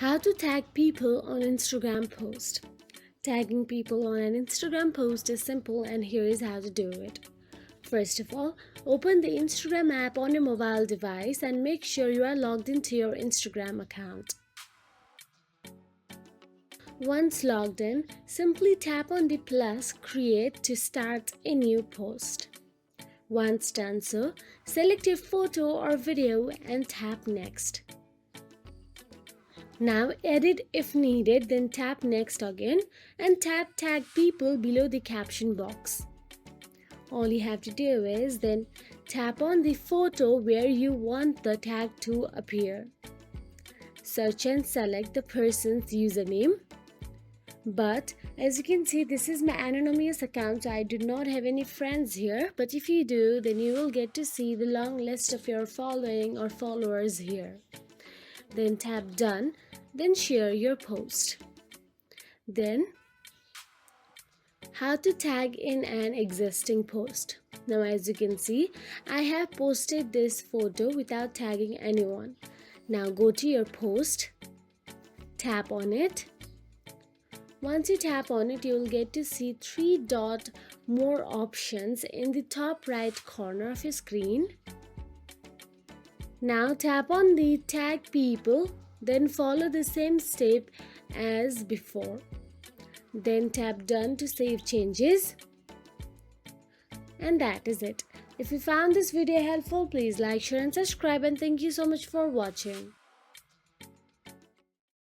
How to tag people on Instagram post. Tagging people on an Instagram post is simple, and here is how to do it. First of all, open the Instagram app on your mobile device and make sure you are logged into your Instagram account. Once logged in, simply tap on the plus create to start a new post. Once done so, select your photo or video and tap next. Now edit if needed, then tap next again and tap tag people below the caption box. All you have to do is then tap on the photo where you want the tag to appear. Search and select the person's username. But as you can see, this is my anonymous account, so I do not have any friends here. But if you do, then you will get to see the long list of your following or followers here. Then tap done, then share your post. Then how to tag in an existing post. Now as you can see, I have posted this photo without tagging anyone. Now go to your post, tap on it. Once you tap on it, you will get to see 3 more options in the top right corner of your screen. Now tap on the tag people, then follow the same step as before. Then tap done to save changes. And that is it. If you found this video helpful, please like, share and subscribe, and thank you so much for watching.